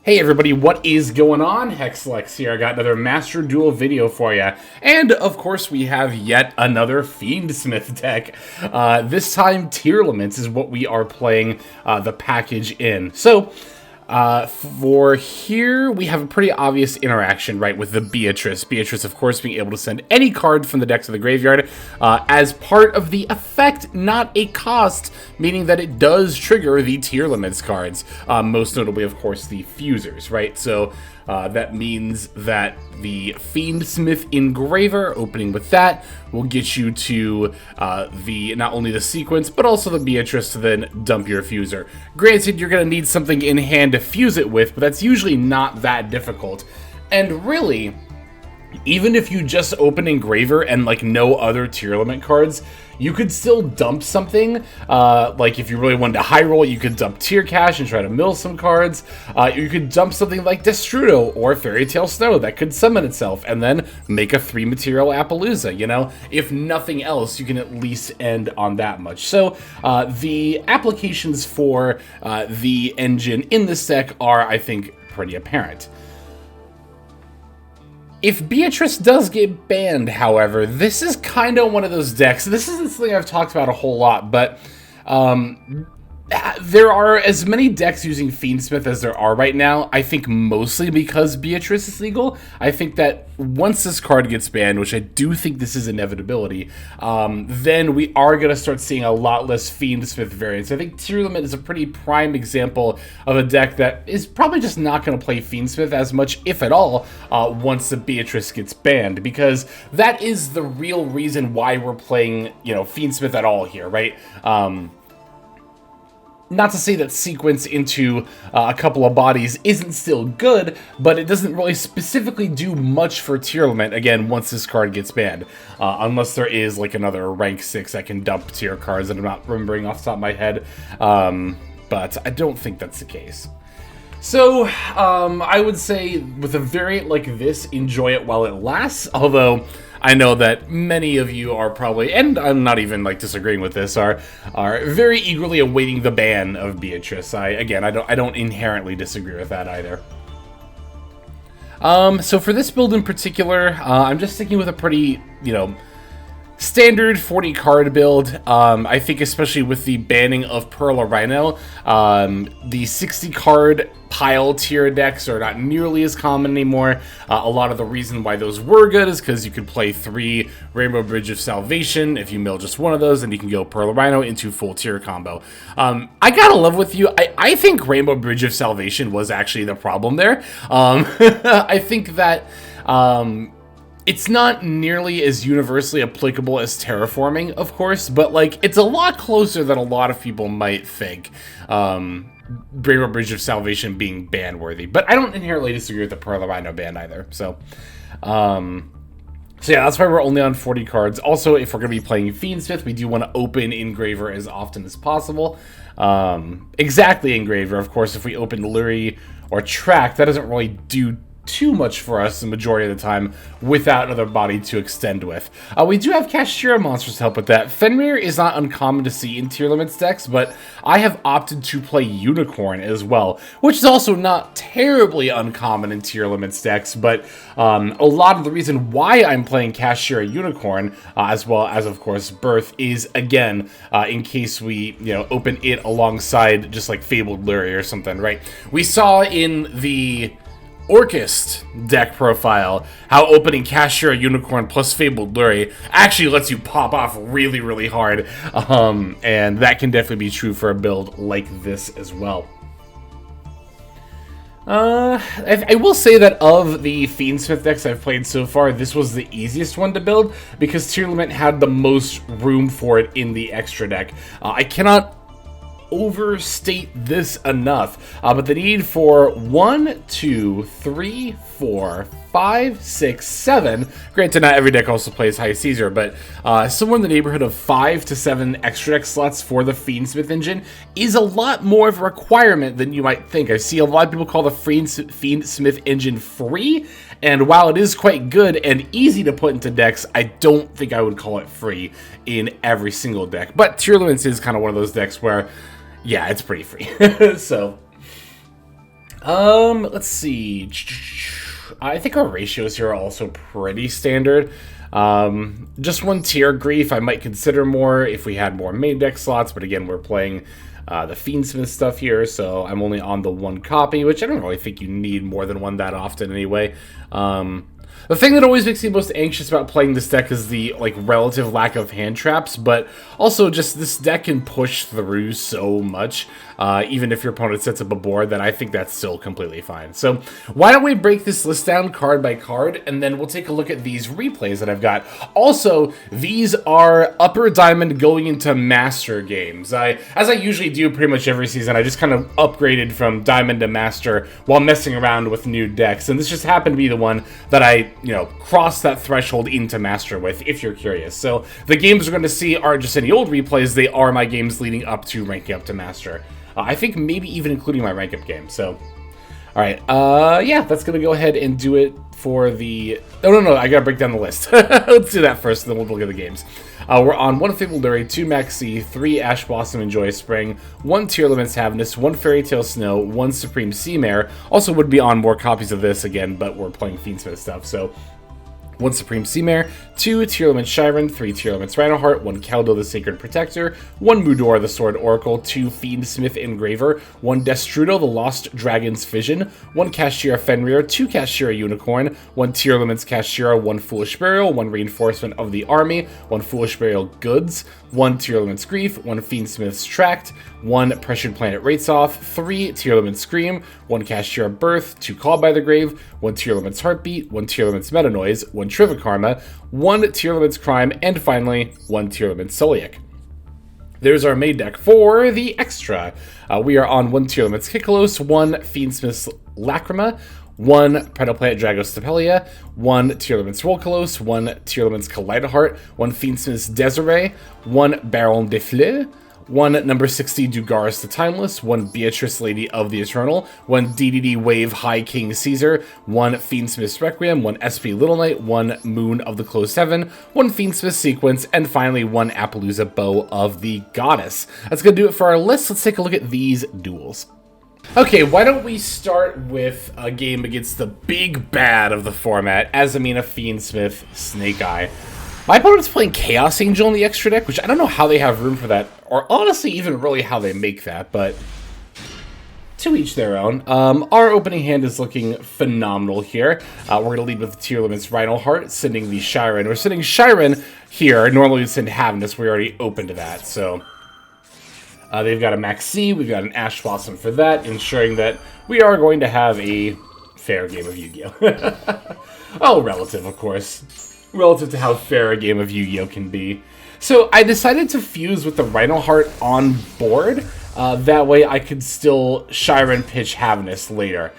Hey everybody, what is going on? Hexlex here. I got another Master Duel video for you. And of course we have yet another Fiendsmith deck. This time Tearlaments is what we are playing the package in. So, for here, we have a pretty obvious interaction, right, with the Beatrice. Beatrice, of course, being able to send any card from the deck to the graveyard as part of the effect, not a cost, meaning that it does trigger the Tearlaments cards. Most notably, of course, the Fusers, right? So that means that the Fiendsmith Engraver, opening with that, will get you to not only the sequence, but also the Beatrice to then dump your Fuser. Granted, you're going to need something in hand to fuse it with, but that's usually not that difficult. And really, even if you just open Engraver and like no other Tearlament cards, you could still dump something. Like if you really wanted to high roll, you could dump Tear Cash and try to mill some cards. You could dump something like Destrudo or Fairy Tale Snow that could summon itself and then make a 3-material Appaloosa, you know? If nothing else, you can at least end on that much. So the applications for the engine in this deck are, I think, pretty apparent. If Beatrice does get banned, however, this is kind of one of those decks. This isn't something I've talked about a whole lot, but there are as many decks using Fiendsmith as there are right now, I think mostly because Beatrice is legal. I think that once this card gets banned, which I do think this is inevitability, then we are going to start seeing a lot less Fiendsmith variants. I think Tearlament is a pretty prime example of a deck that is probably just not going to play Fiendsmith as much, if at all, once the Beatrice gets banned, because that is the real reason why we're playing, you know, Fiendsmith at all here, right? Not to say that sequence into a couple of bodies isn't still good, but it doesn't really specifically do much for Tearlament, again, once this card gets banned. Unless there is, like, another rank 6 that can dump tier cards that I'm not remembering off the top of my head. But I don't think that's the case. So, I would say, with a variant like this, enjoy it while it lasts, although I know that many of you are probably, and I'm not even like disagreeing with this, are very eagerly awaiting the ban of Beatrice. I don't inherently disagree with that either. So for this build in particular, I'm just sticking with a pretty, standard 40 card build. I think especially with the banning of Pearl Rhino, the 60 card pile tier decks are not nearly as common anymore. A lot of the reason why those were good is because you could play 3 Rainbow Bridge of Salvation. If you mill just one of those, and you can go Pearl Rhino into full tier combo. I gotta love with you. I think Rainbow Bridge of Salvation was actually the problem there. I think that it's not nearly as universally applicable as terraforming, of course, but like it's a lot closer than a lot of people might think. Rainbow Bridge of Salvation being ban worthy, but I don't inherently disagree with the Pearl Rhino ban either. So yeah, that's why we're only on 40 cards. Also, if we're going to be playing Fiendsmith, we do want to open Engraver as often as possible. Exactly Engraver, of course. If we open Lurie or Track, that doesn't really do too much for us the majority of the time without another body to extend with. We do have Kashtira monsters to help with that. Fenrir is not uncommon to see in Tearlaments decks, but I have opted to play Unicorn as well, which is also not terribly uncommon in Tearlaments decks, but a lot of the reason why I'm playing Kashtira Unicorn, as well as, of course, Birth, is, again, in case we, open it alongside just like Fabled Lurie or something, right? We saw in the Orchist deck profile how opening Kashtira Unicorn plus Fabled Lurie actually lets you pop off really, really hard, and that can definitely be true for a build like this as well. I will say that of the Fiendsmith decks I've played so far, this was the easiest one to build because Tearlament had the most room for it in the extra deck. I cannot overstate this enough, but the need for 1, 2, 3, 4, 5, 6, 7. Granted, not every deck also plays High Caesar, but somewhere in the neighborhood of 5 to 7 extra deck slots for the Fiendsmith engine is a lot more of a requirement than you might think. I see a lot of people call the Fiendsmith engine free, and while it is quite good and easy to put into decks, I don't think I would call it free in every single deck. But Tearlaments is kind of one of those decks where, yeah, it's pretty free. So Let's see. I think our ratios here are also pretty standard. Just one tier grief. I might consider more if we had more main deck slots, but again, we're playing the Fiendsmith stuff here, so I'm only on the one copy, which I don't really think you need more than one that often anyway. The thing that always makes me most anxious about playing this deck is the relative lack of hand traps, but also just this deck can push through so much, even if your opponent sets up a board, that I think that's still completely fine. So why don't we break this list down card by card, and then we'll take a look at these replays that I've got. Also, these are Upper Diamond going into Master games. As I usually do pretty much every season, I just kind of upgraded from Diamond to Master while messing around with new decks, and this just happened to be the one that I cross that threshold into Master with, if you're curious. So the games we're going to see aren't just any old replays, they are my games leading up to ranking up to Master. I think maybe even including my rank up game. So, alright, yeah, that's going to go ahead and do it for the... Oh, no, I got to break down the list. Let's do that first, and then we'll look at the games. We're on 1 Fabled Lure, 2 Maxi, 3 Ash Blossom and Joyous Spring, 1 Tearlaments Havness, 1 Fairy Tale Snow, 1 Supreme Seamare. Also would be on more copies of this again, but we're playing Fiendsmith stuff, so... 1 Supreme Seamare, 2 Tearlaments Shiren, 3 Tearlaments Rhinoheart, 1 Kaldo the Sacred Protector, 1 Mudora the Sword Oracle, 2 Fiendsmith Engraver, 1 Destrudo the Lost Dragon's Fission, 1 Kashira Fenrir, 2 Kashira Unicorn, 1 Tearlaments Kashira, 1 Foolish Burial, 1 Reinforcement of the Army, 1 Foolish Burial Goods, 1 Tearlaments Grief, 1 Fiendsmith's Tract, 1 Pressured Planet Rates Off, 3 Tearlaments Scream, 1 Kashira Birth, 2 Called by the Grave, 1 Tearlaments Heartbeat, 1 Tearlaments Meta Noise, 1 Trivikarma, 1 Tearlaments Crime, and finally, 1 Tearlaments Soliac. There's our main deck for the extra. We are on 1 Tearlaments Kikalos, 1 Fiendsmith's Lacrima, 1 Predoplanet Dragostapelia, 1 Tearlaments Rolkalos, 1 Tearlaments Kaleidoheart, 1 Fiendsmith's Desiree, 1 Baron de Fleur, 1 number 60 Dugaris the Timeless, 1 Beatrice Lady of the Eternal, 1 DDD Wave High King Caesar, 1 Fiendsmith's Requiem, 1 SP Little Knight, 1 Moon of the Closed Heaven, 1 Fiendsmith Sequence, and finally 1 Appaloosa Bow of the Goddess. That's going to do it for our list. Let's take a look at these duels. Okay, why don't we start with a game against the big bad of the format, Azamina Fiendsmith Snake Eye. My opponent's playing Chaos Angel in the extra deck, which I don't know how they have room for that, or honestly even really how they make that, but to each their own. Our opening hand is looking phenomenal here. We're going to lead with the Tearlaments Rhinoheart, sending the Shiren. We're sending Shiren here. Normally we'd send Havness. We already opened to that, so... they've got a Maxi, we've got an Ash Blossom for that, ensuring that we are going to have a fair game of Yu-Gi-Oh! Oh, relative, of course. Relative to how fair a game of Yu-Gi-Oh! Can be. So I decided to fuse with the Rhinoheart on board. That way I could still Shiren pitch Havness later.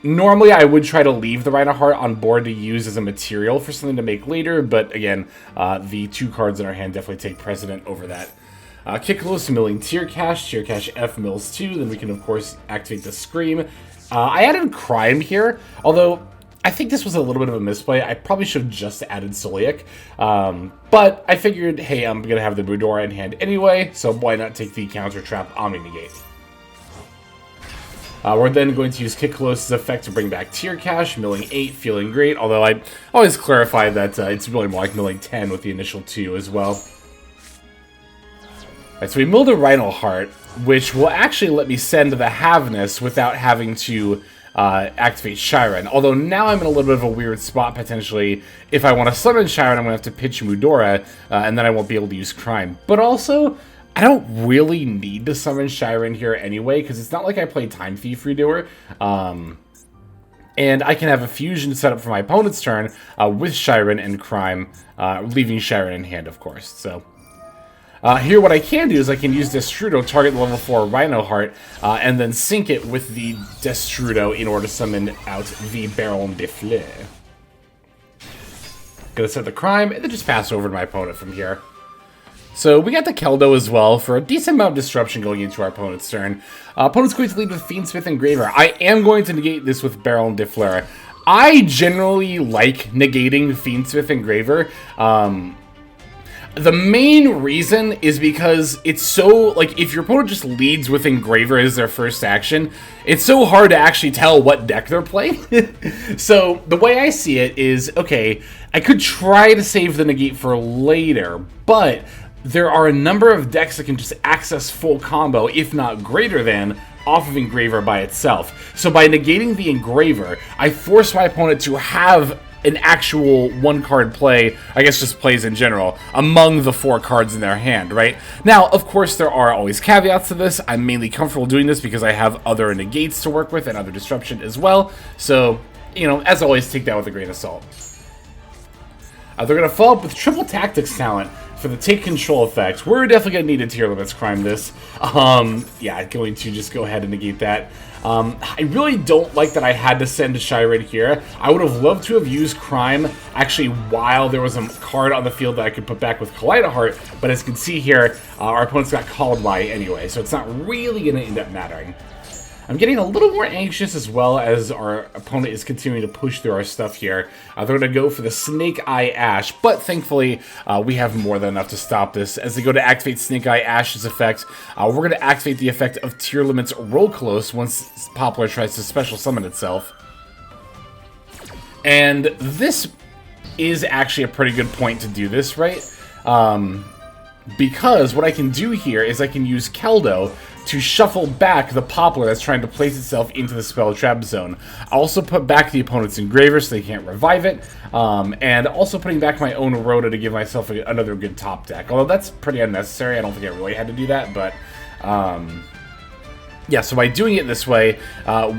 Normally I would try to leave the Rhinoheart on board to use as a material for something to make later, but again, the 2 cards in our hand definitely take precedent over that. Kikalos milling Tier Cash F mills 2, then we can of course activate the Scream. I added Crime here, although I think this was a little bit of a misplay. I probably should have just added Soliac, but I figured, hey, I'm going to have the Mudora in hand anyway, so why not take the Counter Trap Omni Negate. We're then going to use Kikalos' effect to bring back Tier Cash, milling 8, feeling great, although I always clarify that it's really more like milling 10 with the initial 2 as well. Alright, so we milled a Rhinoheart, which will actually let me send the Havness without having to activate Shiren. Although now I'm in a little bit of a weird spot, potentially. If I want to summon Shiren, I'm going to have to pitch Mudora, and then I won't be able to use Crime. But also, I don't really need to summon Shiren here anyway, because it's not like I play Time Thief Redoer. And I can have a fusion set up for my opponent's turn with Shiren and Crime, leaving Shiren in hand, of course. So... here what I can do is I can use Destrudo, target the level 4 Rhinoheart, and then sync it with the Destrudo in order to summon out the Baron de Fleur. Gonna set the Crime, and then just pass over to my opponent from here. So we got the Keldo as well, for a decent amount of disruption going into our opponent's turn. Opponent's going to lead with Fiendsmith Engraver. I am going to negate this with Baron de Fleur. I generally like negating Fiendsmith Engraver. The main reason is because it's so, like, if your opponent just leads with Engraver as their first action, it's so hard to actually tell what deck they're playing. So, the way I see it is, okay, I could try to save the negate for later, but there are a number of decks that can just access full combo, if not greater than, off of Engraver by itself. So by negating the Engraver, I force my opponent to have an actual one-card play, I guess just plays in general, among the 4 cards in their hand, right? Now, of course, there are always caveats to this. I'm mainly comfortable doing this because I have other negates to work with and other disruption as well. So, you know, as always, take that with a grain of salt. They're going to follow up with Triple Tactics talent for the Take Control effect. We're definitely going to need a Tearlaments crime this. Yeah, going to just go ahead and negate that. I really don't like that I had to send a Shireen here. I would have loved to have used Crime actually while there was a card on the field that I could put back with Kaleidoheart, but as you can see here, our opponent's got Called by anyway, so it's not really going to end up mattering. I'm getting a little more anxious as well as our opponent is continuing to push through our stuff here. They're going to go for the Snake Eye Ash, but thankfully we have more than enough to stop this. As they go to activate Snake Eye Ash's effect, we're going to activate the effect of Tearlaments Roll Close once Poplar tries to special summon itself. And this is actually a pretty good point to do this, right? Because what I can do here is I can use Keldo to shuffle back the Poplar that's trying to place itself into the spell trap zone. I also put back the opponent's Engraver so they can't revive it, and also putting back my own Rhoda to give myself another good top deck. Although that's pretty unnecessary, I don't think I really had to do that, but yeah, so by doing it this way,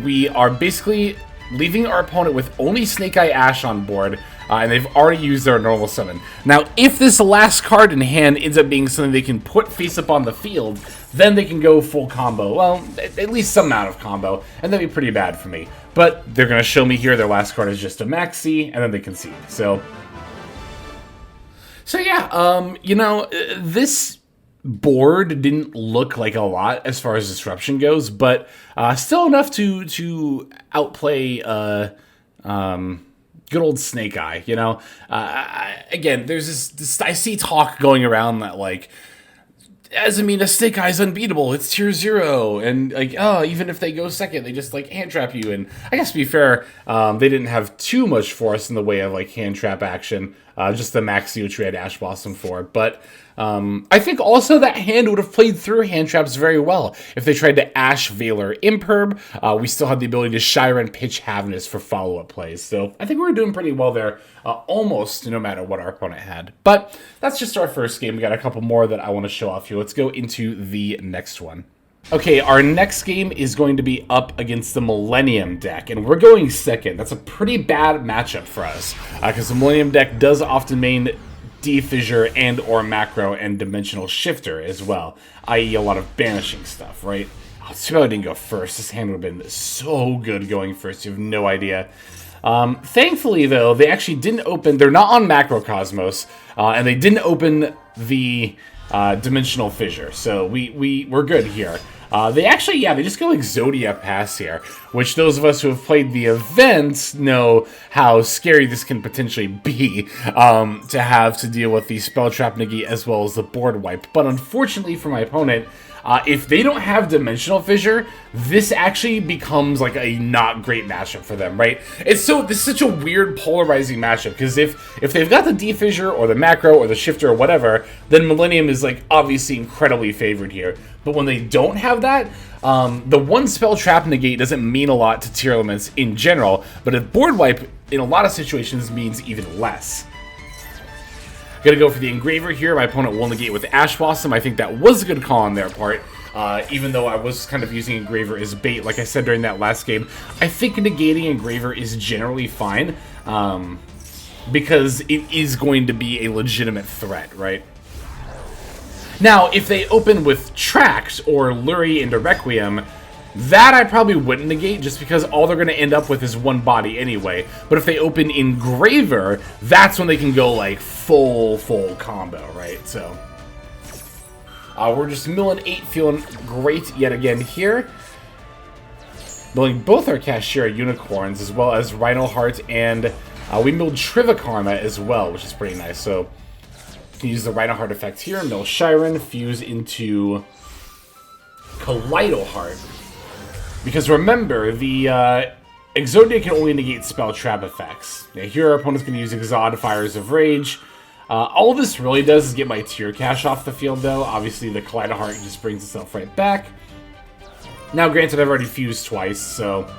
we are basically leaving our opponent with only Snake Eye Ash on board, and they've already used their normal summon. Now, if this last card in hand ends up being something they can put face up on the field, then they can go full combo. Well, at least some amount of combo, and that'd be pretty bad for me. But they're going to show me here their last card is just a Maxi, and then they concede. So yeah, you know, this board didn't look like a lot as far as disruption goes, but still enough to outplay good old Snake Eye, you know? Again, there's this I see talk going around that, like, a Snake Eye's unbeatable, it's tier 0, and, like, oh, even if they go second, they just, like, hand trap you, and I guess to be fair, they didn't have too much for us in the way of, like, hand trap action, just the Maxi, which we had Ash Blossom for, but I think also that hand would have played through hand traps very well. If they tried to Ash Veiler Imperb, we still had the ability to Shireen Pitch Havness for follow-up plays. So I think we were doing pretty well there, almost no matter what our opponent had. But that's just our first game. We got a couple more that I want to show off here. Let's go into the next one. Okay, our next game is going to be up against the Millennium deck, and we're going second. That's a pretty bad matchup for us, because the Millennium deck does often main Defissure and or Macro and Dimensional Shifter as well, i.e. a lot of banishing stuff, right? Oh, too bad I didn't go first. This hand would have been so good going first, you have no idea. Thankfully, though, they actually didn't open, they're not on Macrocosmos, and they didn't open the Dimensional Fissure, so we're good here. They actually, yeah, they just go Exodia Pass here, which those of us who have played the event know how scary this can potentially be, to have to deal with the Spell Trap Negate as well as the board wipe. But unfortunately for my opponent, if they don't have Dimensional Fissure, this actually becomes like a not great matchup for them, right? This is such a weird polarizing matchup, because if they've got the Defissure or the Macro or the Shifter or whatever, then Millennium is like obviously incredibly favored here. But when they don't have that, the one Spell Trap Negate doesn't mean a lot to Tearlaments in general, but a board wipe in a lot of situations means even less. Gonna go for the Engraver here. My opponent will negate with Ash Blossom. I think that was a good call on their part, even though I was kind of using Engraver as bait, like I said during that last game. I think negating Engraver is generally fine, because it is going to be a legitimate threat, right? Now, if they open with Trax or Lurie into Requiem, that I probably wouldn't negate, just because all they're going to end up with is one body anyway. But if they open Engraver, that's when they can go, like, full combo, right? So, we're just milling 8, feeling great yet again here. Milling both our Cashier Unicorns, as well as Rhino Heart, and we milled Trivikarma as well, which is pretty nice. So, Can use the Rhino Heart effect here. Mill Shiren, fuse into Kaleido Heart. Because remember, the Exodia can only negate spell trap effects. Now, here our opponent's going to use Exod, Fires of Rage. All this really does is get my tier cache off the field, though. Obviously, the Kaleido Heart just brings itself right back. Now, granted, I've already fused twice, so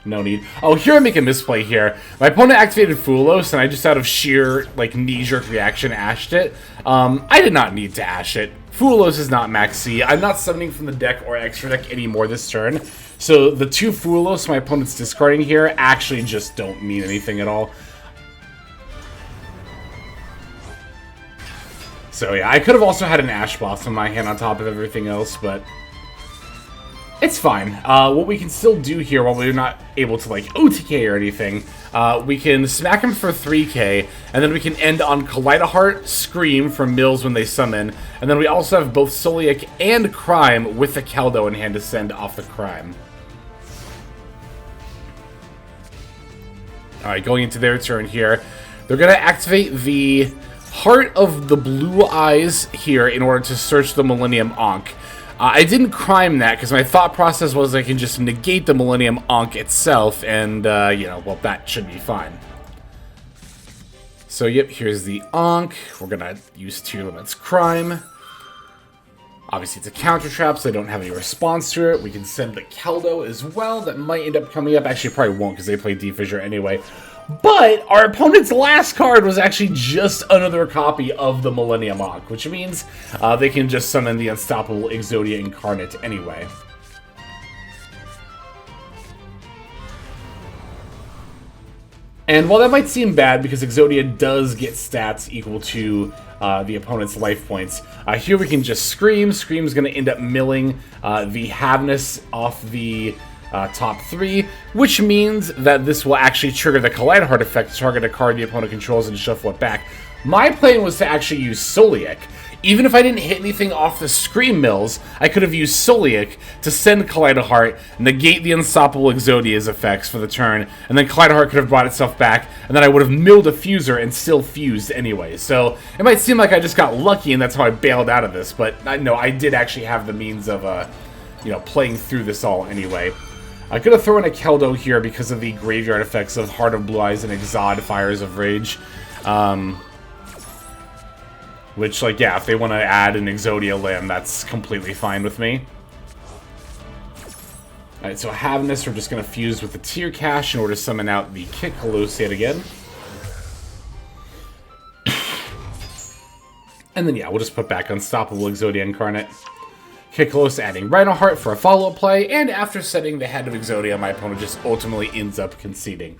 no need. Oh, here I make a misplay here. My opponent activated Fulos, and I just out of sheer, like, knee-jerk reaction ashed it. I did not need to ash it. Fulos is not max C. I'm not summoning from the deck or extra deck anymore this turn. So the 2 Fulos my opponent's discarding here actually just don't mean anything at all. So yeah, I could have also had an Ash Blossom in my hand on top of everything else, but it's fine. What we can still do here while we're not able to, like, OTK or anything, we can smack him for 3k, and then we can end on Kaleido Heart, Scream from mills when they summon, and then we also have both Soliac and Crime with the Kaldo in hand to send off the Crime. Alright, going into their turn here, they're going to activate the Heart of the Blue Eyes here in order to search the Millennium Ankh. I didn't crime that because my thought process was I can just negate the Millennium Ankh itself, and, you know, well, that should be fine. So, yep, here's the Ankh. We're going to use Tearlaments Crime. Obviously, it's a counter trap, so I don't have any response to it. We can send the Kaldo as well. That might end up coming up. Actually, probably won't because they play D-Fissure anyway. But our opponent's last card was actually just another copy of the Millennium Ankh, which means they can just summon the unstoppable Exodia Incarnate anyway. And while that might seem bad, because Exodia does get stats equal to the opponent's life points, here we can just Scream. Scream's going to end up milling the Havness off the top 3, which means that this will actually trigger the Kaleido Heart effect to target a card the opponent controls and shuffle it back. My plan was to actually use Soliac. Even if I didn't hit anything off the Scream mills, I could have used Soliac to send Kaleido Heart, negate the unstoppable Exodia's effects for the turn, and then Kaleido Heart could have brought itself back, and then I would have milled a Fuser and still fused anyway. So it might seem like I just got lucky and that's how I bailed out of this, but no, I did actually have the means of, you know, playing through this all anyway. I could have thrown a Kaldo here because of the graveyard effects of Heart of Blue Eyes and Exod, Fires of Rage. Which, like, yeah, if they want to add an Exodia limb, that's completely fine with me. Alright, so Havness, we're just going to fuse with the Tier Cache in order to summon out the Kick Colosseate again. And then, yeah, we'll just put back Unstoppable Exodia Incarnate. Kickalos adding Rhino Heart for a follow-up play, and after setting the head of Exodia, my opponent just ultimately ends up conceding.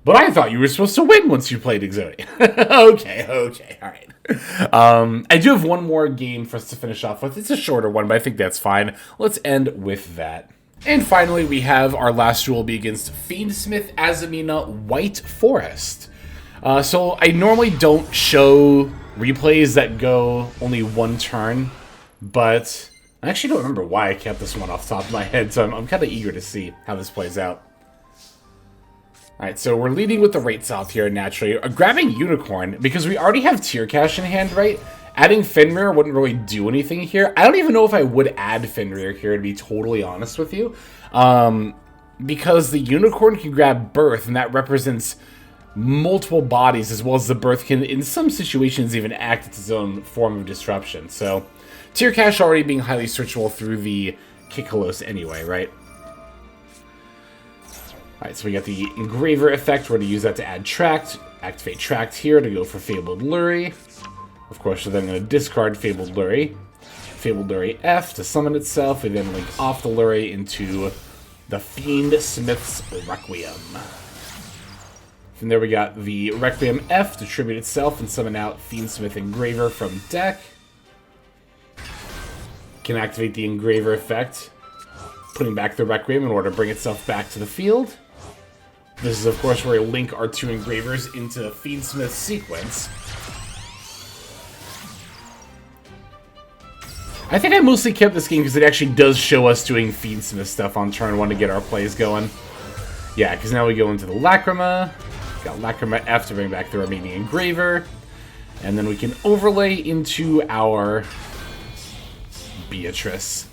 But I thought you were supposed to win once you played Exodia. okay, alright. I do have one more game for us to finish off with. It's a shorter one, but I think that's fine. Let's end with that. And finally, we have our last duel be against Fiendsmith Azamina White Forest. So I normally don't show replays that go only one turn, but I actually don't remember why I kept this one off the top of my head, so I'm kind of eager to see how this plays out. Alright, so we're leading with the rates off here, naturally. Grabbing Unicorn, because we already have Tier Cache in hand, right? Adding Fenrir wouldn't really do anything here. I don't even know if I would add Fenrir here, to be totally honest with you. Because the Unicorn can grab Birth, and that represents multiple bodies, as well as the Birth can, in some situations, even act as its own form of disruption. So, Tier Cache already being highly searchable through the Kickalos anyway, right? Alright, so we got the Engraver effect. We're going to use that to add Tract. Activate Tract here to go for Fabled Luri. Of course, we're then going to discard Fabled Luri. Fabled Luri F to summon itself. We then link off the Luri into the Fiendsmith's Requiem. From there we got the Requiem F to tribute itself and summon out Fiendsmith Engraver from deck. Can activate the Engraver effect, putting back the Requiem in order to bring itself back to the field. This is, of course, where we link our 2 Engravers into the Fiendsmith sequence. I think I mostly kept this game because it actually does show us doing Fiendsmith stuff on turn 1 to get our plays going. Yeah, because now we go into the Lacrima. Got Lacrima F to bring back the remaining Engraver. And then we can overlay into our Beatrice.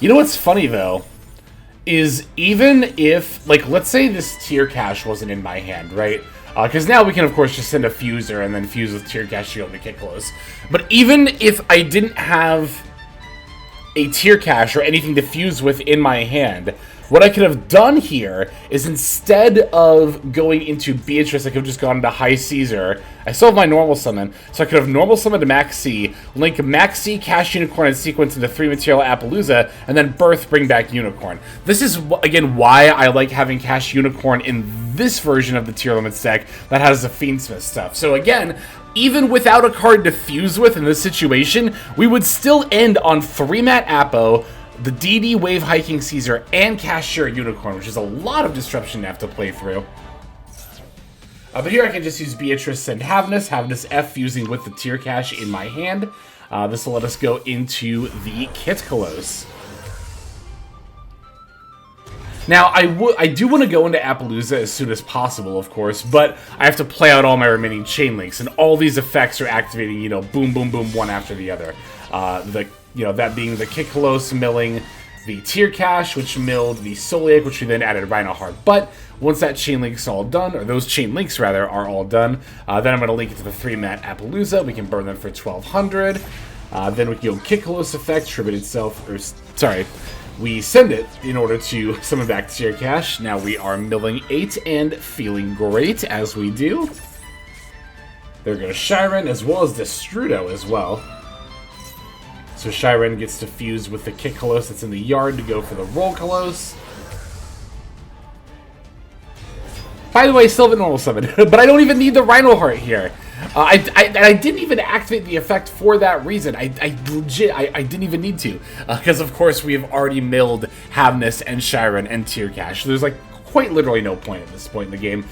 You know what's funny, though, is even if, like, let's say this tier cache wasn't in my hand, right? Because now we can, of course, just send a fuser and then fuse with tier cache shield to get close. But even if I didn't have a tier cache or anything to fuse with in my hand, what I could have done here is instead of going into Beatrice, I could have just gone into High Caesar. I still have my normal summon, so I could have normal summoned to Max C, link Max C, Cash Unicorn, and sequence into 3 material Appaloosa, and then Birth, bring back Unicorn. This is, again, why I like having Cash Unicorn in this version of the Tearlaments deck that has the Fiendsmith stuff. So again, even without a card to fuse with in this situation, we would still end on 3-mat Appo, the DD Wave Hiking Caesar, and Cashier Unicorn, which is a lot of disruption to have to play through. But here I can just use Beatrice and Havnus F fusing with the tier cache in my hand. This will let us go into the Kit Kolos. Now, I do want to go into Appaloosa as soon as possible, of course, but I have to play out all my remaining chain links, and all these effects are activating, you know, boom, boom, boom, one after the other. That being the Kit Kolos milling the tier cache, which milled the Soliac, which we then added Rhinoheart. But once that chain link's all done, or those chain links rather are all done, then I'm going to link it to the 3-mat Appaloosa. We can burn them for 1200. Then we can go Kit Kolos effect, tribute itself, or sorry, we send it in order to summon back tier cache. Now we are milling 8 and feeling great as we do. There goes Shiren, as well as Destrudo as well. So Shiren gets to fuse with the Kit Kolos that's in the yard to go for the Roll Kolos. By the way, still have a normal summon, but I don't even need the Rhinoheart here. I didn't even activate the effect for that reason. I didn't even need to. Because, of course, we have already milled Havnus and Shiren and tier cache. So there's, like, quite literally no point at this point in the game.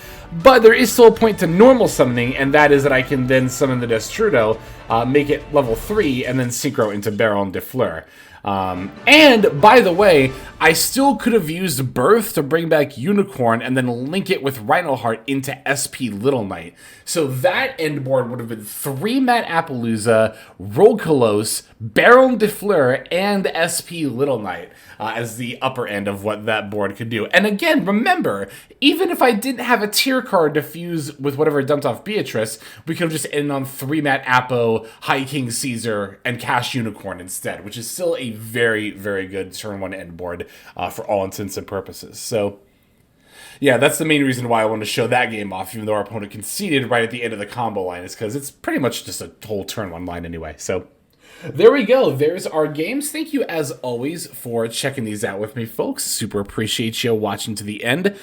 But there is still a point to normal summoning, and that is that I can then summon the Destrudo, make it level 3, and then synchro into Baron de Fleur. And, by the way, I still could have used Birth to bring back Unicorn and then link it with Rhinoheart into SP Little Knight. So that end board would have been 3-mat Appaloosa, Roll Kolos, Baron de Fleur, and SP Little Knight as the upper end of what that board could do. And again, remember, even if I didn't have a tier card to fuse with whatever dumped off Beatrice, we could have just ended on 3-mat Appo, High King Caesar, and Cash Unicorn instead, which is still a very, very good turn 1 end board for all intents and purposes. So, yeah, that's the main reason why I wanted to show that game off, even though our opponent conceded right at the end of the combo line, is because it's pretty much just a whole turn 1 line anyway. So, there we go. There's our games. Thank you, as always, for checking these out with me, folks. Super appreciate you watching to the end.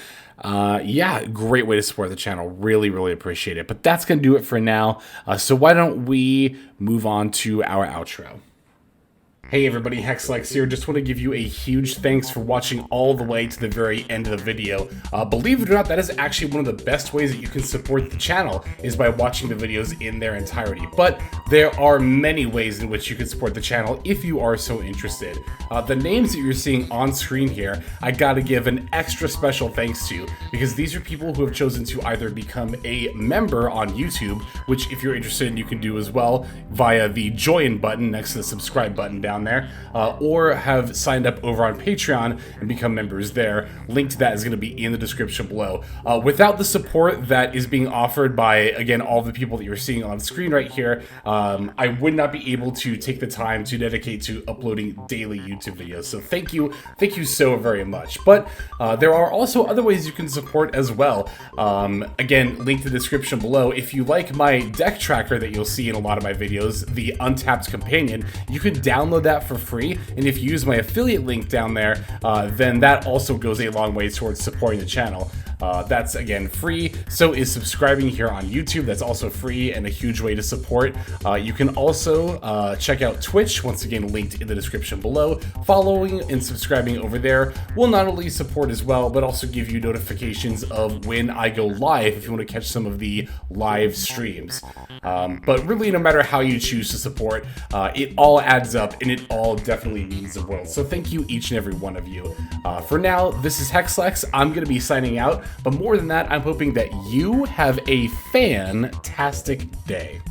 Yeah, great way to support the channel. Really, really appreciate it. But that's going to do it for now. So why don't we move on to our outro? Hey everybody, Hexlex here. Just want to give you a huge thanks for watching all the way to the very end of the video. Believe it or not, that is actually one of the best ways that you can support the channel, is by watching the videos in their entirety. But there are many ways in which you can support the channel if you are so interested. The names that you're seeing on screen here, I gotta give an extra special thanks to, because these are people who have chosen to either become a member on YouTube, which if you're interested you can do as well via the join button next to the subscribe button down there, or have signed up over on Patreon and become members there. Link to that is going to be in the description below. Without the support that is being offered by, again, all the people that you're seeing on screen right here, I would not be able to take the time to dedicate to uploading daily YouTube videos. So thank you so very much. But there are also other ways you can support as well. Again, link to the description below. If you like my deck tracker that you'll see in a lot of my videos, the Untapped Companion, you can download that for free, and if you use my affiliate link down there, then that also goes a long way towards supporting the channel. That's, again, free. So is subscribing here on YouTube. That's also free and a huge way to support. You can also check out Twitch, once again linked in the description below. Following and subscribing over there will not only support as well, but also give you notifications of when I go live if you want to catch some of the live streams. But really, no matter how you choose to support, it all adds up, and it all definitely means the world. So thank you, each and every one of you. For now, this is Hexlex. I'm going to be signing out. But more than that, I'm hoping that you have a fantastic day.